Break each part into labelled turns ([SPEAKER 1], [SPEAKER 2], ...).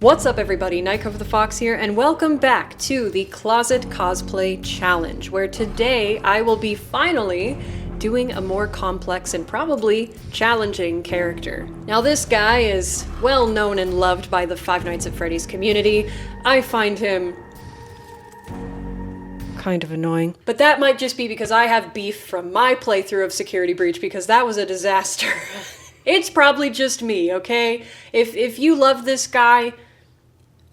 [SPEAKER 1] What's up everybody, Nightcove the Fox here, and welcome back to the Closet Cosplay Challenge, where today I will be finally doing a more complex and probably challenging character. Now this guy is well known and loved by the Five Nights at Freddy's community. I find him kind of annoying. But that might just be because I have beef from my playthrough of Security Breach, because that was a disaster. It's probably just me, okay? If you love this guy,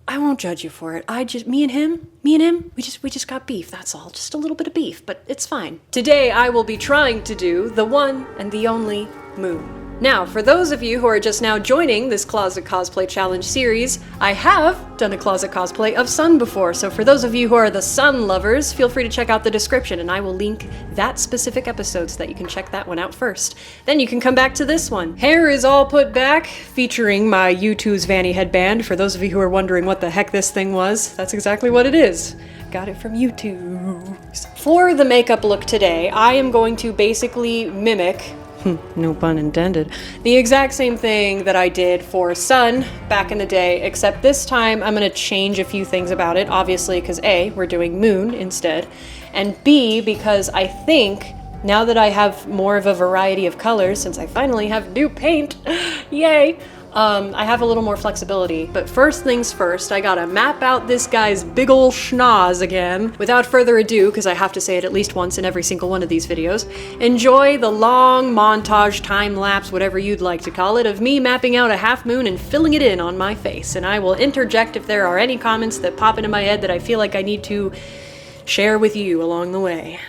[SPEAKER 1] I won't judge you for it. Me and him, we just got beef, that's all. Just a little bit of beef, but it's fine. Today I will be trying to do the one and the only Moon. Now, for those of you who are just now joining this Closet Cosplay Challenge series, I have done a closet cosplay of Sun before, so for those of you who are the Sun lovers, feel free to check out the description and I will link that specific episode so that you can check that one out first. Then you can come back to this one. Hair is all put back, featuring my U2's Vanny headband. For those of you who are wondering what the heck this thing was, that's exactly what it is. Got it from U2. For the makeup look today, I am going to basically mimic, no pun intended, the exact same thing that I did for Sun back in the day, except this time I'm gonna change a few things about it, obviously because A, we're doing Moon instead, and B, because I think now that I have more of a variety of colors, since I finally have new paint, yay, I have a little more flexibility. But first things first, I gotta map out this guy's big ol' schnoz again. Without further ado, because I have to say it at least once in every single one of these videos, enjoy the long montage, time-lapse, whatever you'd like to call it, of me mapping out a half moon and filling it in on my face. And I will interject if there are any comments that pop into my head that I feel like I need to share with you along the way.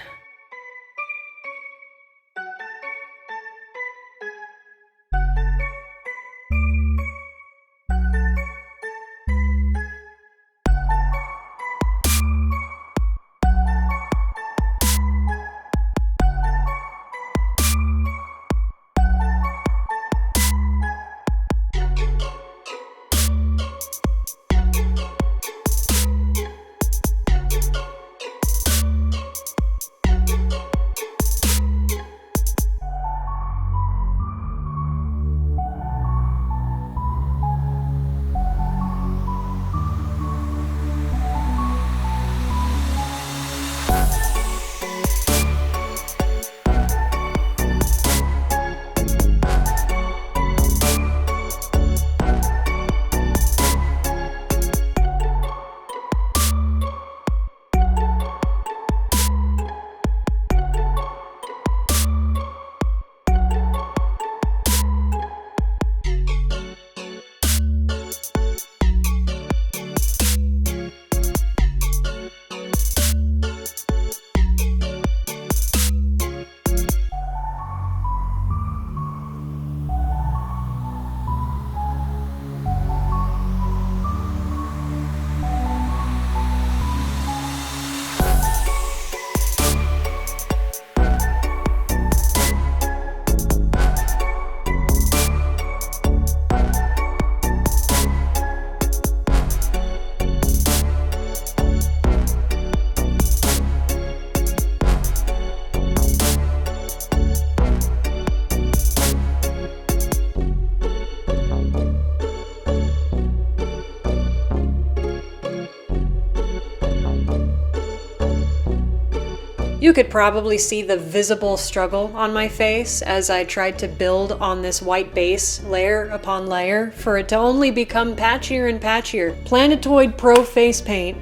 [SPEAKER 1] You could probably see the visible struggle on my face as I tried to build on this white base layer upon layer for it to only become patchier and patchier. Planetoid Pro face paint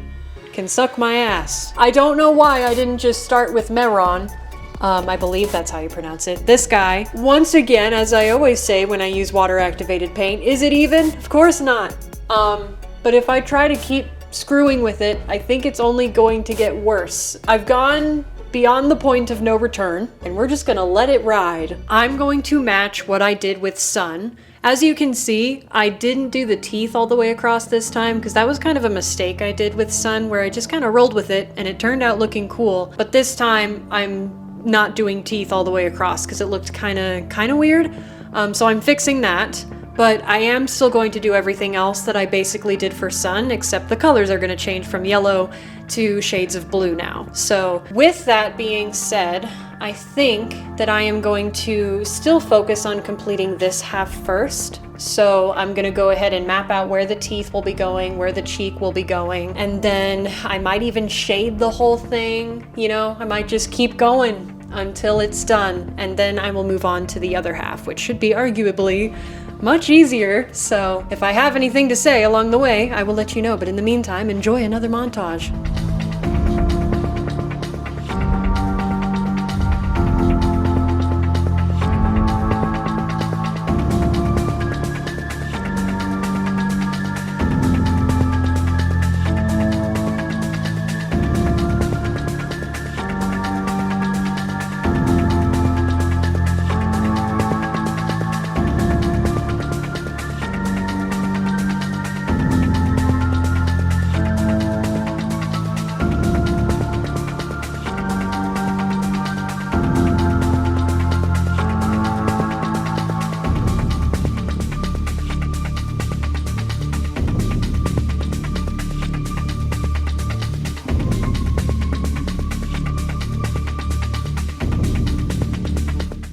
[SPEAKER 1] can suck my ass. I don't know why I didn't just start with Meron. I believe that's how you pronounce it. This guy, once again, as I always say when I use water activated paint, is it even? Of course not. But if I try to keep screwing with it, I think it's only going to get worse. I've gone beyond the point of no return, and we're just gonna let it ride. I'm going to match what I did with Sun. As you can see, I didn't do the teeth all the way across this time, because that was kind of a mistake I did with Sun, where I just kind of rolled with it, and it turned out looking cool. But this time, I'm not doing teeth all the way across, because it looked kind of weird. So I'm fixing that. But I am still going to do everything else that I basically did for Sun, except the colors are going to change from yellow to shades of blue now. So with that being said, I think that I am going to still focus on completing this half first, So I'm gonna go ahead and map out where the teeth will be going, where the cheek will be going, and then I might even shade the whole thing, you know? I might just keep going until it's done, and then I will move on to the other half, which should be arguably much easier. So if I have anything to say along the way, I will let you know, but in the meantime, enjoy another montage.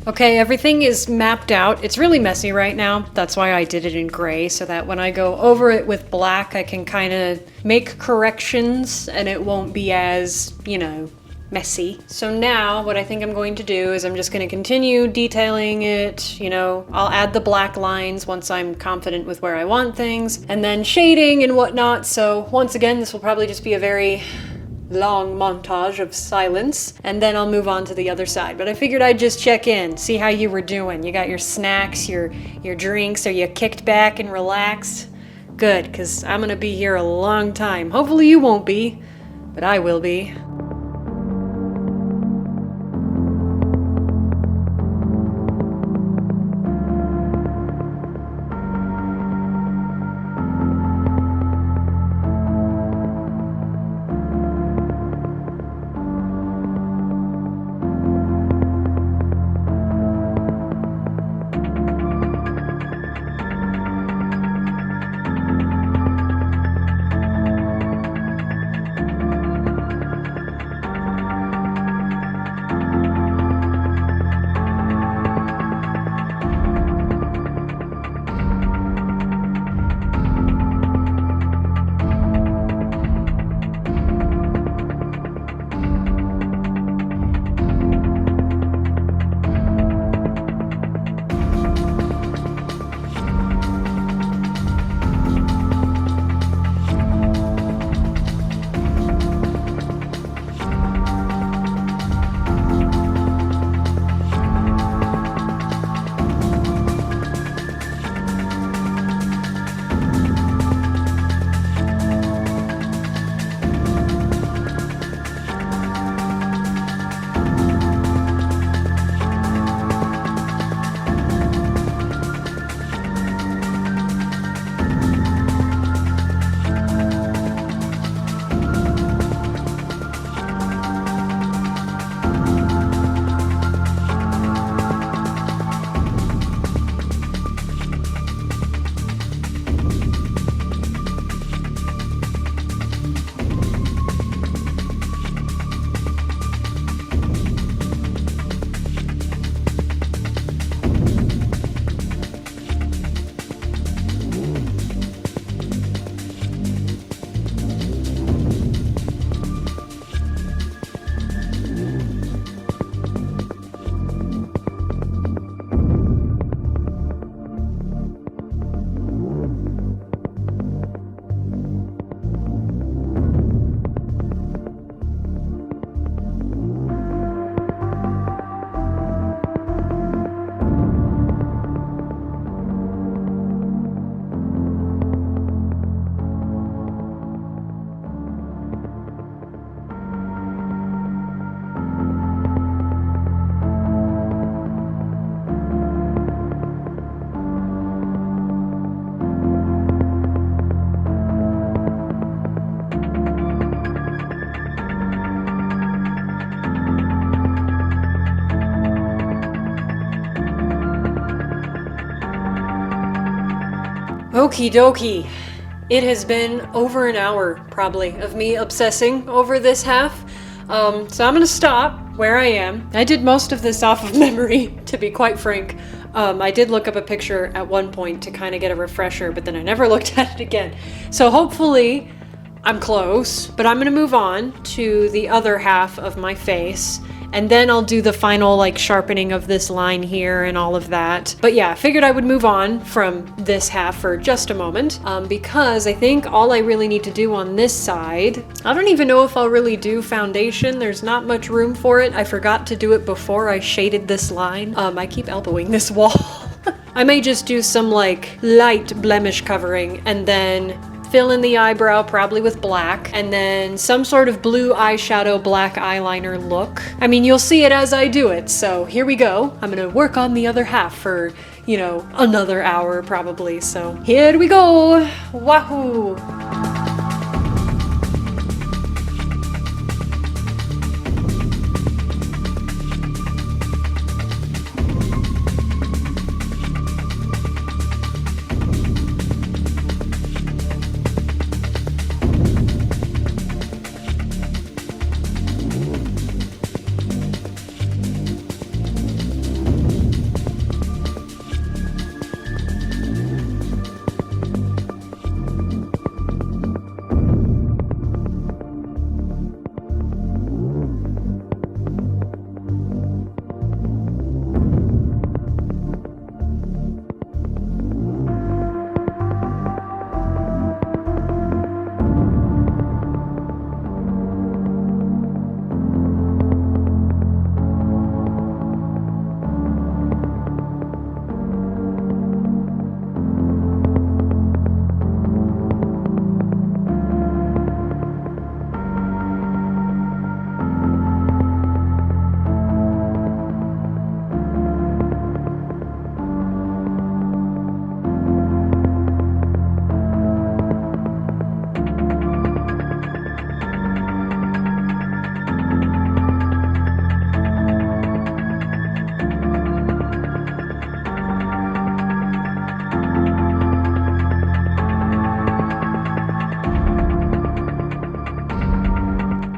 [SPEAKER 1] Okay, everything is mapped out. It's really messy right now. That's why I did it in gray, so that when I go over it with black, I can kind of make corrections and it won't be as, you know, messy. So now what I think I'm going to do is I'm just going to continue detailing it. You know, I'll add the black lines once I'm confident with where I want things, and then shading and whatnot. So once again, this will probably just be a very long montage of silence, and then I'll move on to the other side. But I figured I'd just check in, see how you were doing. You got your snacks, your drinks? Are you kicked back and relaxed? Good, because I'm gonna be here a long time. Hopefully you won't be, but I will be. Okie dokie. It has been over an hour, probably, of me obsessing over this half. So I'm gonna stop where I am. I did most of this off of memory, to be quite frank. I did look up a picture at one point to kind of get a refresher, but then I never looked at it again. So hopefully I'm close, but I'm gonna move on to the other half of my face, and then I'll do the final like sharpening of this line here and all of that. But yeah, I figured I would move on from this half for just a moment, because I think all I really need to do on this side, I don't even know if I'll really do foundation. There's not much room for it. I forgot to do it before I shaded this line. I keep elbowing this wall. I may just do some like light blemish covering and then fill in the eyebrow, probably with black, and then some sort of blue eyeshadow, black eyeliner look. I mean, you'll see it as I do it, so here we go. I'm gonna work on the other half for, you know, another hour probably, so here we go. Wahoo!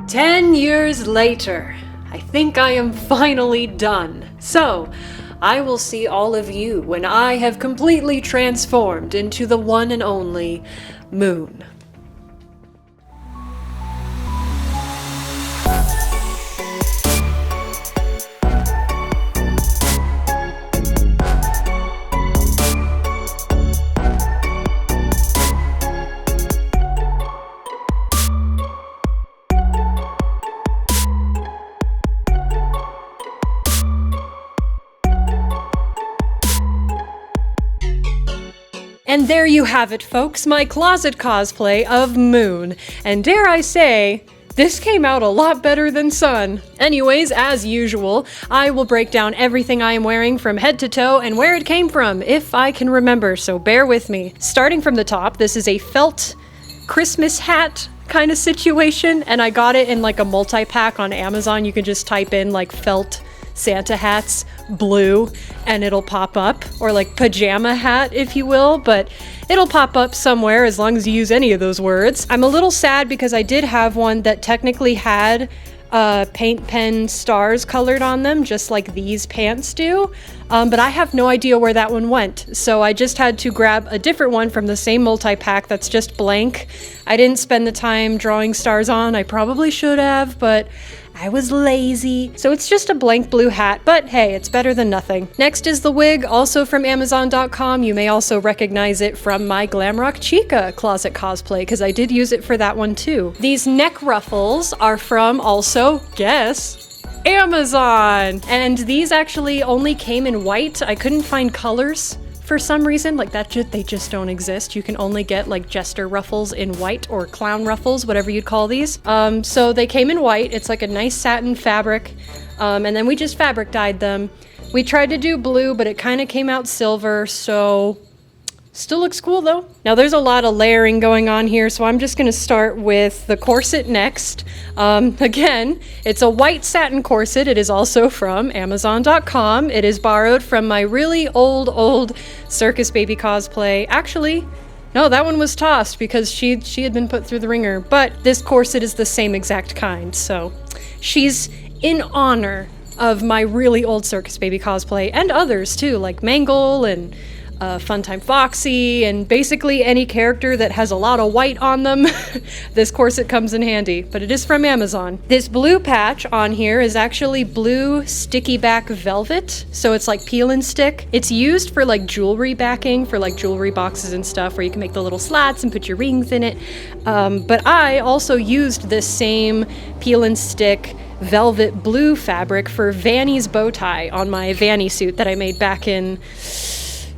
[SPEAKER 1] 10 years later, I think I am finally done. So, I will see all of you when I have completely transformed into the one and only Moon. And there you have it, folks, my closet cosplay of Moon. And dare I say, this came out a lot better than Sun. Anyways, as usual, I will break down everything I am wearing from head to toe and where it came from, if I can remember, so bear with me. Starting from the top, this is a felt Christmas hat kind of situation, and I got it in like a multi-pack on Amazon. You can just type in like felt Santa hats, blue, and it'll pop up, or like pajama hat, if you will, but it'll pop up somewhere as long as you use any of those words. I'm a little sad because I did have one that technically had paint pen stars colored on them, just like these pants do, but I have no idea where that one went, so I just had to grab a different one from the same multi-pack that's just blank. I didn't spend the time drawing stars on. I probably should have, but I was lazy. So it's just a blank blue hat, but hey, it's better than nothing. Next is the wig, also from Amazon.com. You may also recognize it from my Glamrock Chica closet cosplay, because I did use it for that one too. These neck ruffles are from, also, guess, Amazon! And these actually only came in white. I couldn't find colors for some reason, like that they just don't exist. You can only get like jester ruffles in white, or clown ruffles, whatever you'd call these. So they came in white. It's like a nice satin fabric, and then we just fabric dyed them. We tried to do blue, but it kind of came out silver, so still looks cool though. Now there's a lot of layering going on here, so I'm just gonna start with the corset next. Again, it's a white satin corset. It is also from Amazon.com. It is borrowed from my really old circus baby cosplay. Actually, no, that one was tossed because she had been put through the ringer, but this corset is the same exact kind, so she's in honor of my really old Circus Baby cosplay, and others too, like Mangle and Funtime Foxy, and basically any character that has a lot of white on them. This corset comes in handy, but it is from Amazon. This blue patch on here is actually blue sticky back velvet, so it's like peel and stick. It's used for like jewelry backing, for like jewelry boxes and stuff, where you can make the little slats and put your rings in it. But I also used this same peel and stick velvet blue fabric for Vanny's bow tie on my Vanny suit that I made back in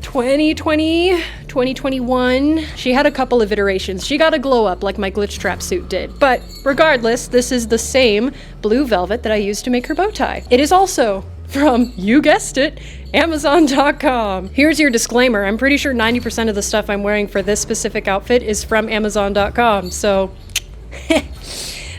[SPEAKER 1] 2020, 2021. She had a couple of iterations. She got a glow up like my glitch trap suit did. But regardless, this is the same blue velvet that I used to make her bow tie. It is also from, you guessed it, Amazon.com. Here's your disclaimer. I'm pretty sure 90% of the stuff I'm wearing for this specific outfit is from Amazon.com. So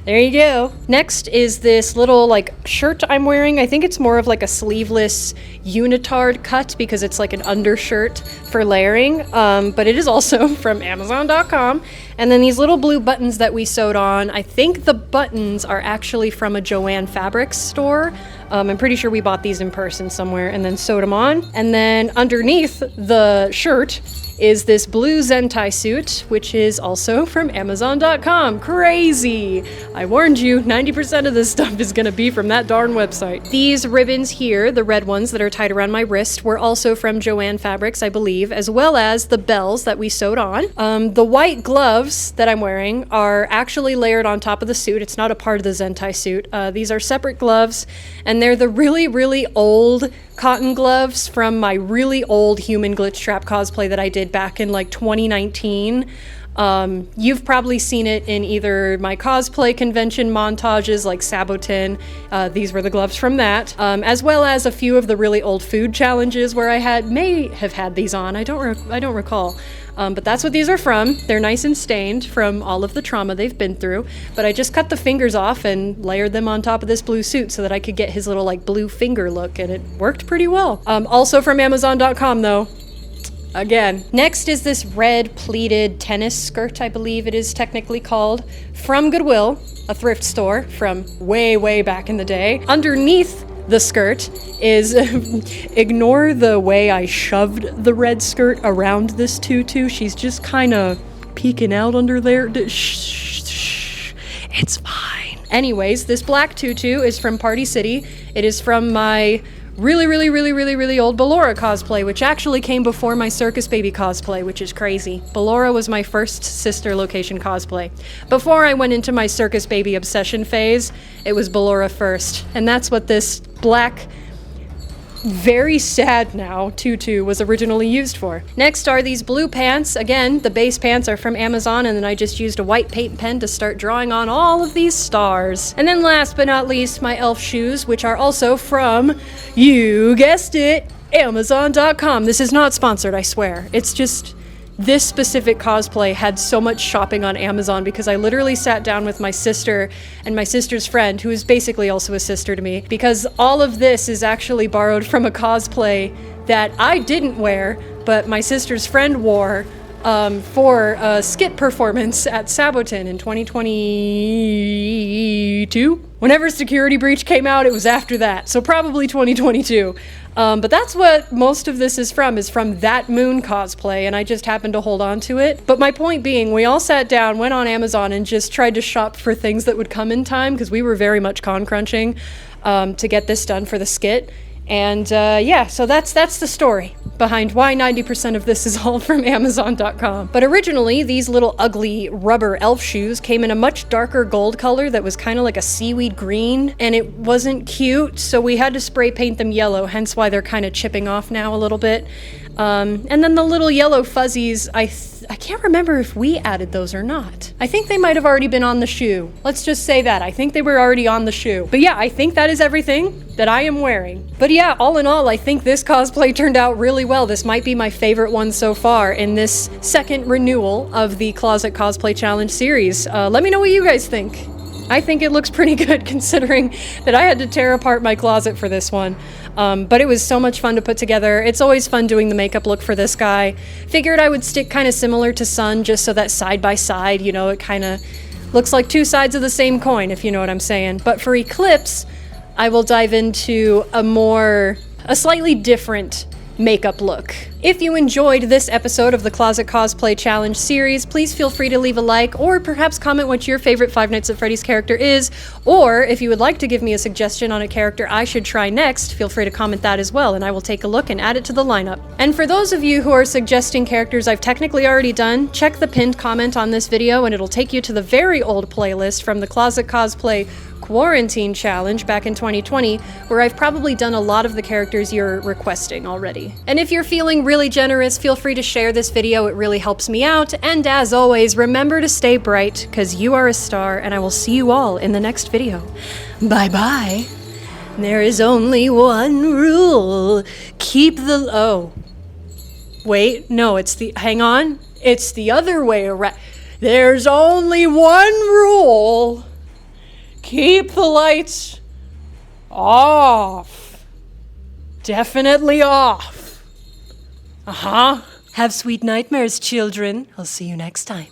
[SPEAKER 1] there you go. Next is this little like shirt I'm wearing. I think it's more of like a sleeveless unitard cut because it's like an undershirt for layering, but it is also from Amazon.com. And then these little blue buttons that we sewed on, I think the buttons are actually from a Joann Fabrics store. I'm pretty sure we bought these in person somewhere and then sewed them on. And then underneath the shirt is this blue Zentai suit, which is also from Amazon.com. Crazy! I warned you, 90% of this stuff is gonna be from that darn website. These ribbons here, the red ones that are tied around my wrist, were also from Joann Fabrics, I believe, as well as the bells that we sewed on. The white gloves that I'm wearing are actually layered on top of the suit. It's not a part of the Zentai suit. These are separate gloves, and they're the really, really old cotton gloves from my really old human glitch trap cosplay that I did back in like 2019. You've probably seen it in either my cosplay convention montages like Sabotin. These were the gloves from that, as well as a few of the really old food challenges where I may have had these on. I don't recall. But that's what these are from. They're nice and stained from all of the trauma they've been through. But I just cut the fingers off and layered them on top of this blue suit so that I could get his little like blue finger look, and it worked pretty well. Also from Amazon.com though. Again. Next is this red pleated tennis skirt, I believe it is technically called, from Goodwill, a thrift store from way, way back in the day. Underneath the skirt is, ignore the way I shoved the red skirt around this tutu. She's just kind of peeking out under there. Shh, it's fine. Anyways, this black tutu is from Party City. It is from my really old Ballora cosplay, which actually came before my Circus Baby cosplay, which is crazy. Ballora was my first sister location cosplay. Before I went into my Circus Baby obsession phase, it was Ballora first. And that's what this black, very sad now, tutu was originally used for. Next are these blue pants. Again, the base pants are from Amazon, and then I just used a white paint pen to start drawing on all of these stars. And then last but not least, my elf shoes, which are also from, you guessed it, Amazon.com. This is not sponsored, I swear. It's just, this specific cosplay had so much shopping on Amazon because I literally sat down with my sister and my sister's friend, who is basically also a sister to me, because all of this is actually borrowed from a cosplay that I didn't wear, but my sister's friend wore for a skit performance at Sabotin in 2022. Whenever Security Breach came out, it was after that, so probably 2022. But that's what most of this is from that Moon cosplay, and I just happened to hold on to it. But my point being, we all sat down, went on Amazon, and just tried to shop for things that would come in time, because we were very much con crunching to get this done for the skit. And yeah, so that's the story behind why 90% of this is all from Amazon.com. But originally, these little ugly rubber elf shoes came in a much darker gold color that was kind of like a seaweed green, and it wasn't cute, so we had to spray paint them yellow, hence why they're kind of chipping off now a little bit. And then the little yellow fuzzies, I can't remember if we added those or not. I think they might have already been on the shoe. Let's just say that. I think they were already on the shoe. But yeah, I think that is everything that I am wearing. But yeah, all in all, I think this cosplay turned out really well. This might be my favorite one so far in this second renewal of the Closet Cosplay Challenge series. Let me know what you guys think. I think it looks pretty good considering that I had to tear apart my closet for this one. But it was so much fun to put together. It's always fun doing the makeup look for this guy. Figured I would stick kind of similar to Sun, just so that side by side, it kind of looks like two sides of the same coin, if you know what I'm saying. But for Eclipse, I will dive into a slightly different makeup look. If you enjoyed this episode of the Closet Cosplay Challenge series, please feel free to leave a like, or perhaps comment what your favorite Five Nights at Freddy's character is, or if you would like to give me a suggestion on a character I should try next, feel free to comment that as well, and I will take a look and add it to the lineup. And for those of you who are suggesting characters I've technically already done, check the pinned comment on this video and it'll take you to the very old playlist from the Closet Cosplay Quarantine Challenge back in 2020, where I've probably done a lot of the characters you're requesting already. And if you're feeling really generous, feel free to share this video, it really helps me out, and as always, remember to stay bright, cause you are a star, and I will see you all in the next video. Bye bye. There is only one rule. Keep the— oh. Wait, no, hang on. It's the other way around. There's only one rule. Keep the lights off. Definitely off. Uh-huh. Have sweet nightmares, children. I'll see you next time.